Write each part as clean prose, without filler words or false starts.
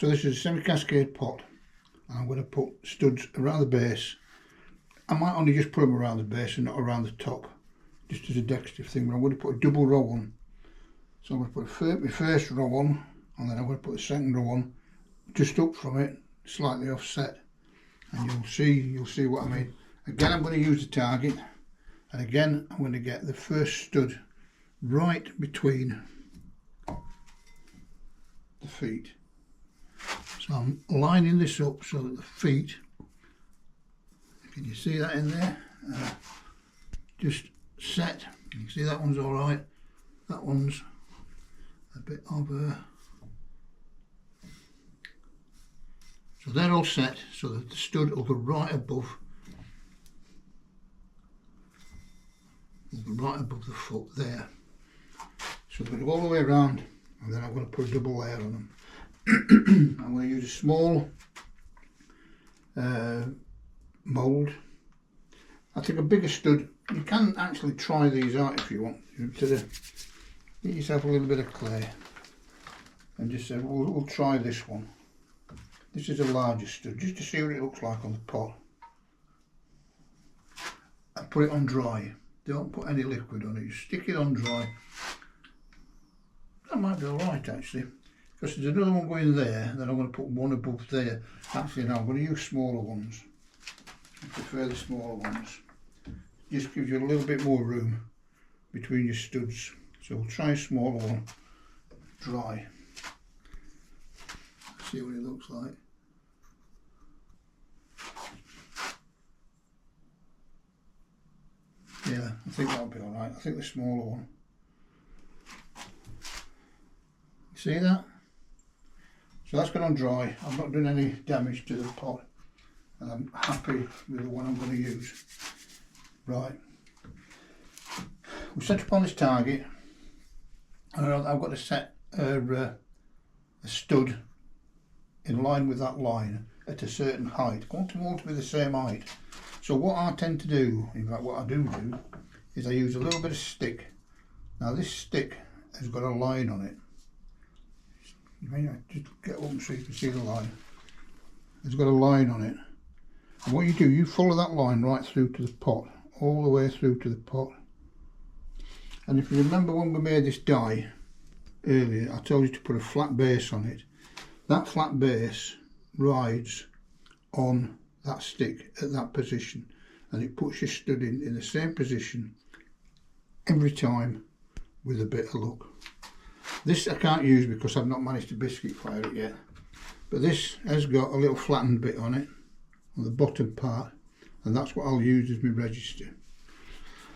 So this is a semi-cascade pot, and I'm going to put studs around the base. I might only just put them around the base and not around the top, just as a decorative thing, but I'm going to put a double row on. So I'm going to put my first row on, and then I'm going to put the second row on, just up from it, slightly offset, and you'll see what I mean. Again, I'm going to use the target, and again I'm going to get the first stud right between the feet. So I'm lining this up so that the feet, can you see that in there? Just set. You can see that one's all right. That one's a bit of a... So they're all set so that the stud will go right above the foot there. So I'm going to go all the way around, and then I'm going to put a double layer on them. I'm going to use a small mould. I think a bigger stud, you can actually try these out if you want. Get yourself a little bit of clay and just say, we'll try this one. This is a larger stud, just to see what it looks like on the pot. And put it on dry. Don't put any liquid on it, just stick it on dry. That might be alright actually, because there's another one going there, then I'm going to put one above there. Actually no, I'm going to use smaller ones. I prefer the smaller ones. Just gives you a little bit more room between your studs. So we'll try a smaller one, dry. See what it looks like. Yeah, I think that'll be alright. I think the smaller one. See that? So that's gone on dry. I've not done any damage to the pot, and I'm happy with the one I'm going to use. Right. We'll set up on this target, and I've got to set a stud in line with that line at a certain height. I want them all to be the same height. So what I tend to do, in fact what I do is I use a little bit of stick. Now this stick has got a line on it. Just get up so you can see the line. It's got a line on it. And what you do, you follow that line right through to the pot, all the way through to the pot. And if you remember when we made this die earlier, I told you to put a flat base on it. That flat base rides on that stick at that position, and it puts your stud in the same position every time with a bit of luck. This I can't use because I've not managed to biscuit fire it yet, but this has got a little flattened bit on it on the bottom part, and that's what I'll use as my register.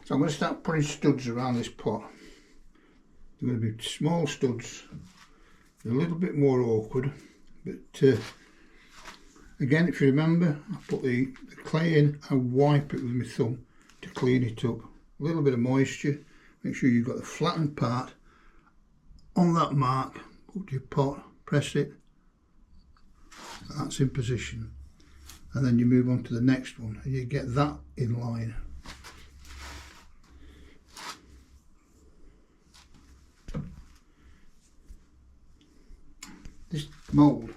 So I'm going to start putting studs around this pot. They're going to be small studs. They're a little bit more awkward, but again, if you remember, I put the clay in and wipe it with my thumb to clean it up. A little bit of moisture. Make sure you've got the flattened part on that mark. Put your pot, press it. That's in position. And then you move on to the next one and you get that in line. This mould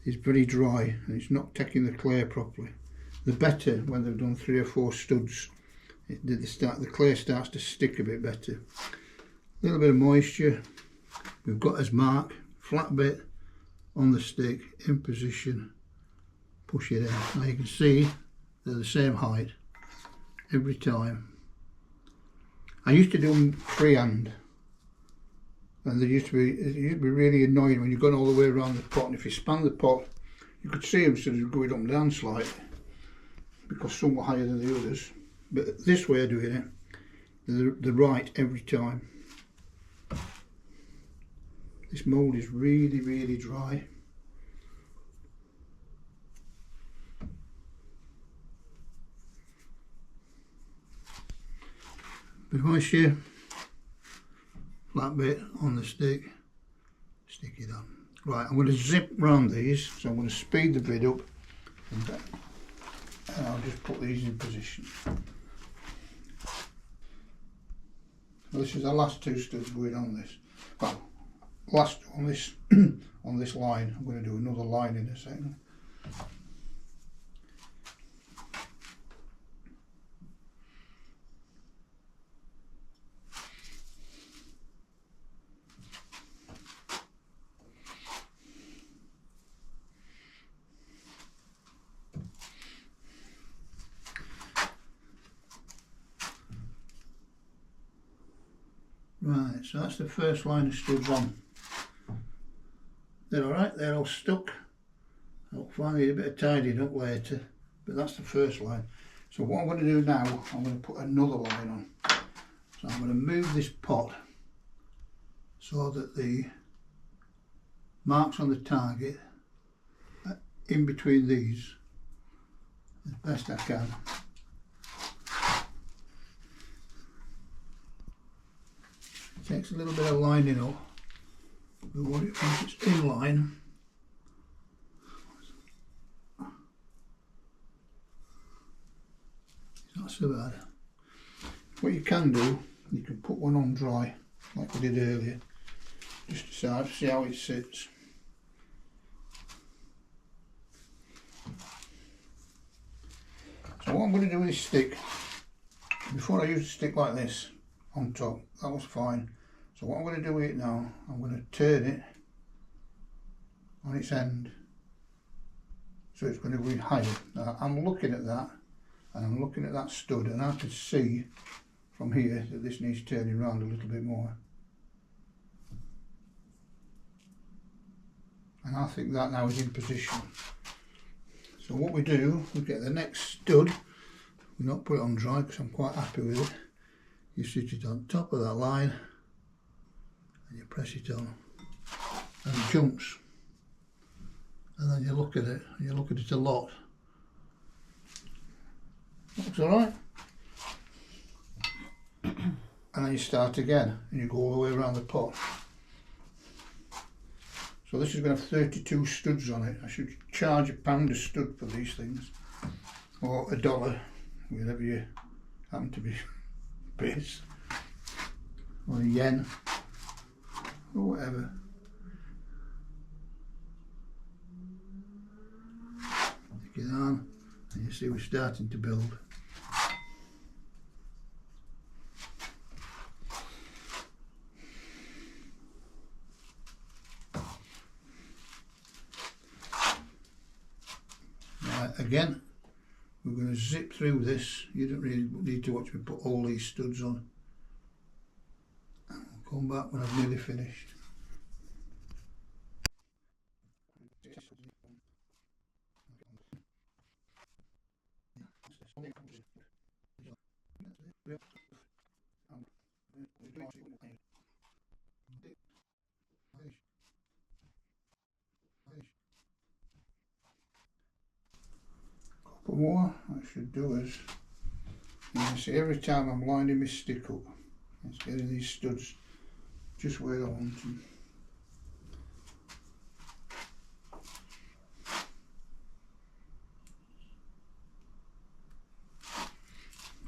is very dry and it's not taking the clay properly. The better when they've done 3 or 4 studs, the clay starts to stick a bit better. A little bit of moisture. We've got as mark, flat bit on the stick, in position, push it out. Now you can see they're the same height every time. I used to do them freehand, and it used to be really annoying when you've gone all the way around the pot, and if you span the pot you could see them sort of going up and down slightly because some were higher than the others. But this way of doing it, they're right every time. This mould is really, really dry. Bit of moisture, flat bit on the stick, stick it on. Right, I'm going to zip round these, so I'm going to speed the bit up and I'll just put these in position. Well, this is the last 2 studs going on this. Well, last on this on this line. I'm going to do another line in a second. Right, so that's the first line of studs on. They're alright, they're all stuck. I'll find need a bit of tidying up later, but that's the first line. So what I'm going to do now, I'm going to put another line on. So I'm going to move this pot so that the marks on the target are in between these as best I can. It takes a little bit of lining up, but once it's in line, it's not so bad. What you can do, you can put one on dry, like we did earlier, just to see how it sits. So what I'm going to do with this stick, before I used a stick like this on top, that was fine. So what I'm going to do with it now, I'm going to turn it on its end, so it's going to be higher. Now I'm looking at that, and I'm looking at that stud, and I can see from here that this needs turning around a little bit more. And I think that now is in position. So what we do, we get the next stud, we not put it on dry because I'm quite happy with it. You sit it on top of that line and you press it on, and it jumps. And then you look at it, and you look at it a lot. Looks alright. And then you start again and you go all the way around the pot. So this is going to have 32 studs on it. I should charge £1 a stud for these things, or $1, whatever you happen to be base, or a yen, or whatever. Take it on and you see we're starting to build. Again, we're going to zip through this. You don't really need to watch me put all these studs on. I'll come back when I've nearly finished. Couple more. What I should do is, you can see every time I'm lining my stick up, it's getting these studs just where I want them.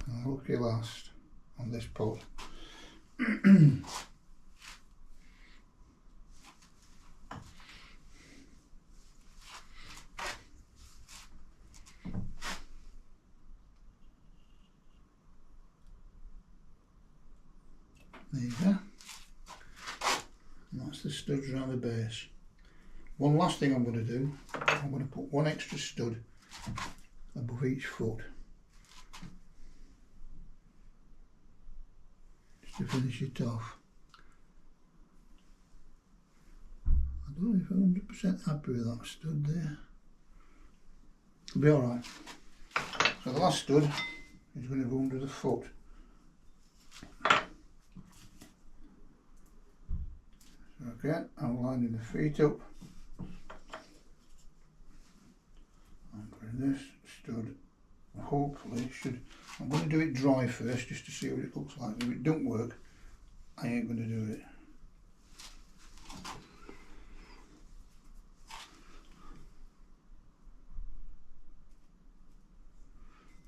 And lucky last on this pot. There you go. And that's the studs around the base. One last thing I'm going to do, I'm going to put one extra stud above each foot, just to finish it off. I don't know if I'm 100% happy with that stud there. It'll be alright. So the last stud is going to go under the foot. Okay, I'm lining the feet up. I'm putting this stud, hopefully should, I'm going to do it dry first just to see what it looks like. If it don't work, I ain't going to do it.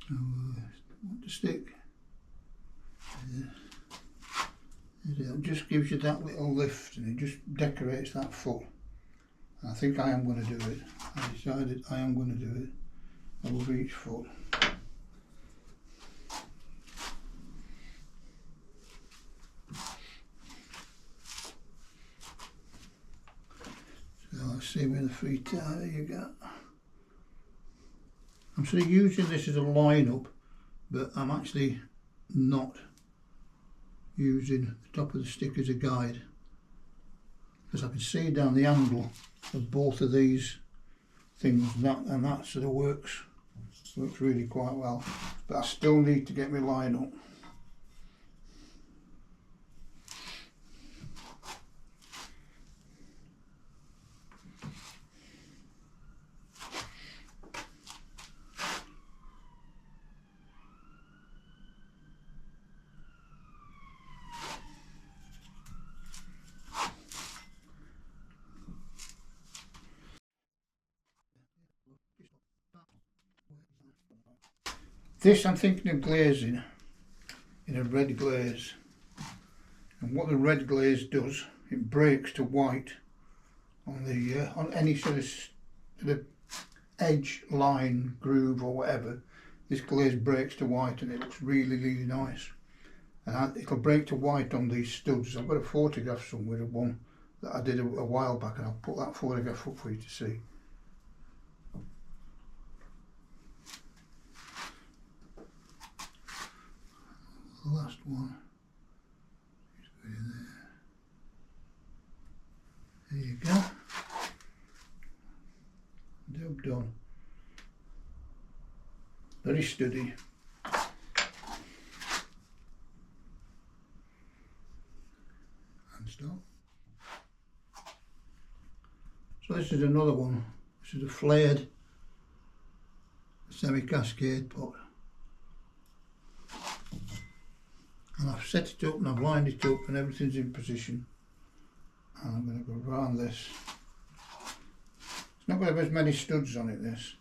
I want to stick. It just gives you that little lift and it just decorates that foot. And I think I am going to do it. I decided I am going to do it over each foot. So let's see where the feet are. There you go. I'm sort of using this as a line-up, but I'm actually not using the top of the stick as a guide, because I can see down the angle of both of these things, and that sort of works really quite well. But I still need to get my line up. This I'm thinking of glazing in a red glaze, and what the red glaze does, it breaks to white on the on any sort of edge, line, groove or whatever. This glaze breaks to white and it looks really nice, and it'll break to white on these studs. I've got a photograph somewhere of one that I did a while back, and I'll put that photograph up for you to see. The last one is going there. There you go. Job done. Very steady. And stop. So this is another one. This is a flared semi-cascade pot. And I've set it up and I've lined it up and everything's in position. And I'm going to go around this. It's not going to have as many studs on it, this.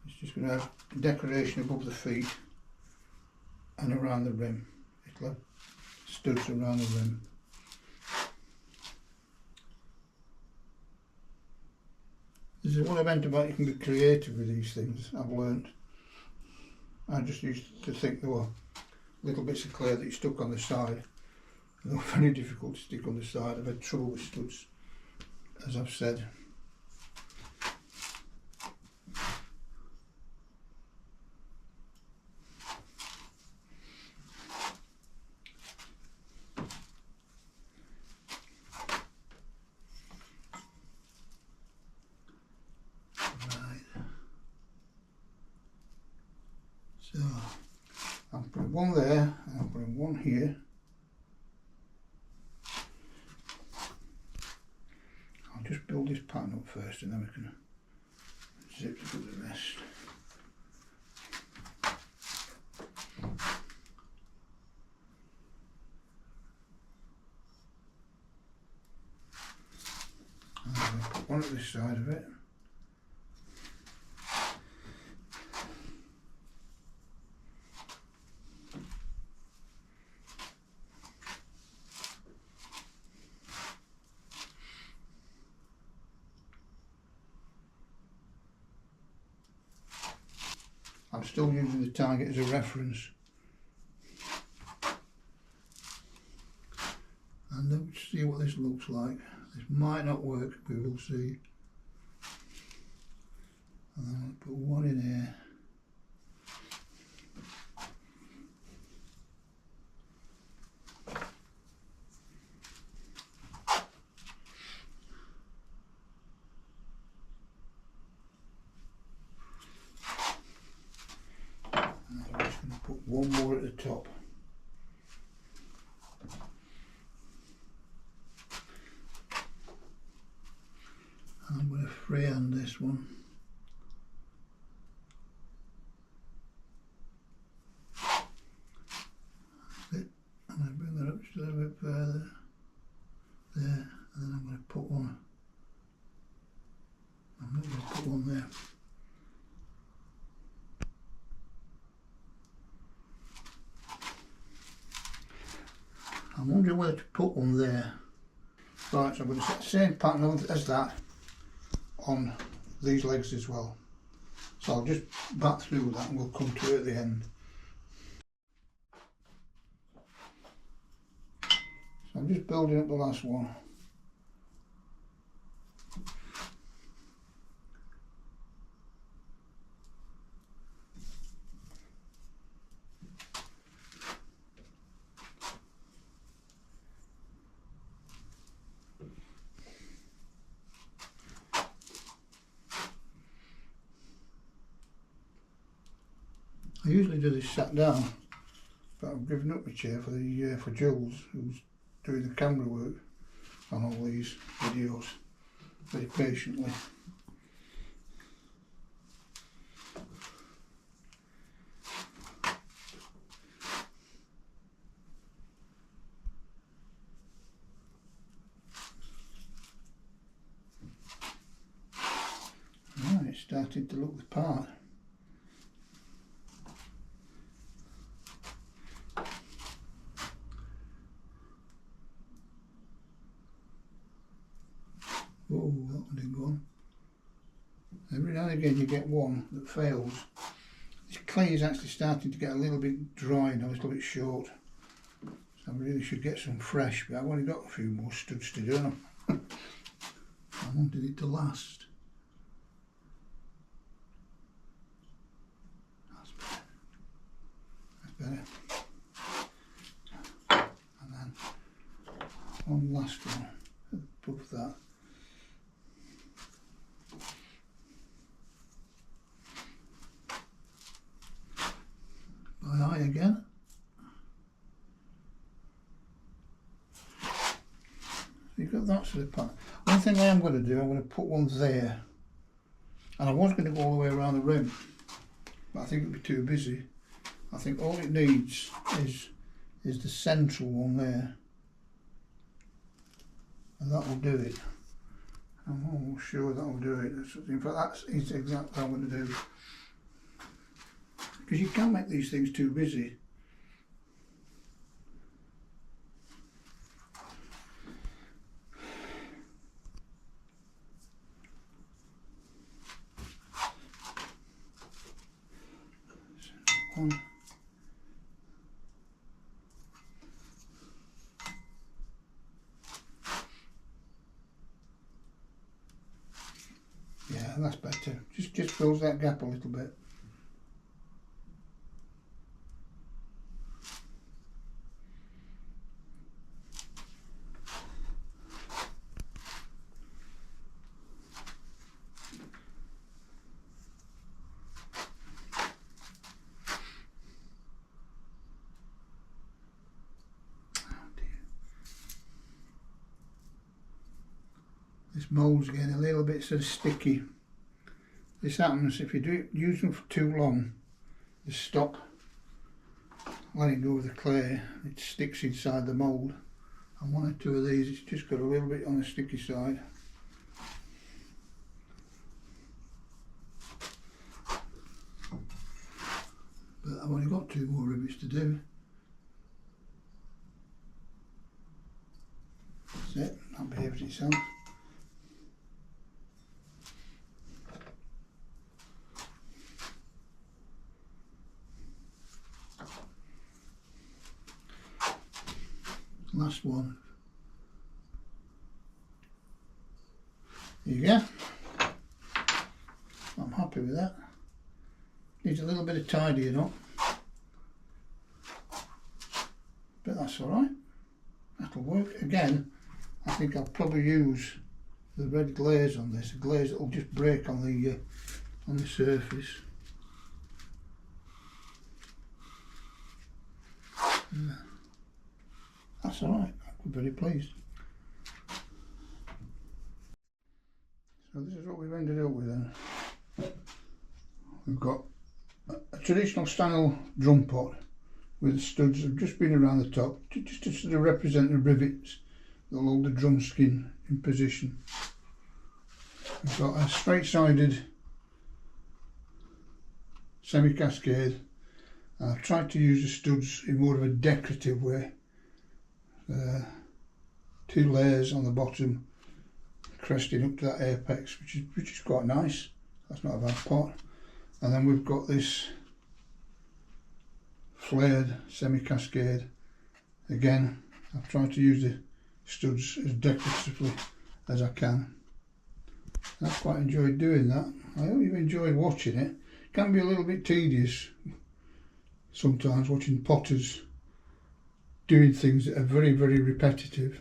It's just going to have decoration above the feet and around the rim. It'll have studs around the rim. This is what I meant about you can be creative with these things, I've learnt. I just used to think there were little bits of clay that you stuck on the side. They were very difficult to stick on the side. I've had trouble with studs, as I've said. So I'm putting one there, and I'm putting one here. I'll just build this pattern up first, and then we can zip to the rest. And I'm going to put one at this side of it. I'm still using the target as a reference. And let's see what this looks like. This might not work, we will see. And then I'll put one in here. Put one more at the top. And I'm going to freehand this one. That's it. I'm going to bring that up just a little bit further. There, and then I'm going to put one. I'm not going to put one there. I'm wondering whether to put one there. Right, so I'm going to set the same pattern as that on these legs as well. So I'll just back through that and we'll come to it at the end. So I'm just building up the last one. I usually do this sat down, but I've given up my chair for Jules, who's doing the camera work on all these videos very patiently. Right, it's starting to look the part. Oh, that one didn't go on. Every now and again you get one that fails. This clay is actually starting to get a little bit dry and a little bit short. So I really should get some fresh, but I've only got a few more studs to do. I wanted it to last. That's better. And then one last one above that. My eye again. You've got that sort of pattern. One thing I am going to do, I'm going to put one there. And I was going to go all the way around the rim, but I think it'd be too busy. I think all it needs is the central one there. And that will do it. I'm almost sure that will do it. In fact, that's exactly what I'm going to do. Because you can't make these things too busy. One. Yeah, that's better. Just fills that gap a little bit. This mould's getting a little bit sort of sticky. This happens if you use them for too long. Just stop, letting go of the clay, it sticks inside the mould. And one or two of these, it's just got a little bit on the sticky side. But I've only got 2 more rivets to do. That's it, that behaves itself. Last one. There you go. I'm happy with that. Needs a little bit of tidying up, but that's alright. That'll work. Again, I think I'll probably use the red glaze on this, a glaze that will just break on the surface. That's alright, I'm very pleased. So this is what we've ended up with then. We've got a traditional style drum pot with the studs that have just been around the top, just to sort of represent the rivets that will hold the drum skin in position. We've got a straight-sided semi-cascade. I've tried to use the studs in more of a decorative way, 2 layers on the bottom, cresting up to that apex, which is quite nice. That's not a bad pot. And then we've got this flared semi-cascade. Again, I've tried to use the studs as decoratively as I can. I've quite enjoyed doing that. I hope you've enjoyed watching it. It can be a little bit tedious sometimes watching potters doing things that are very, very repetitive,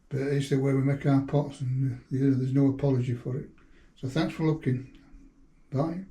but it's the way we make our pots, and there's no apology for it. So thanks for looking. Bye.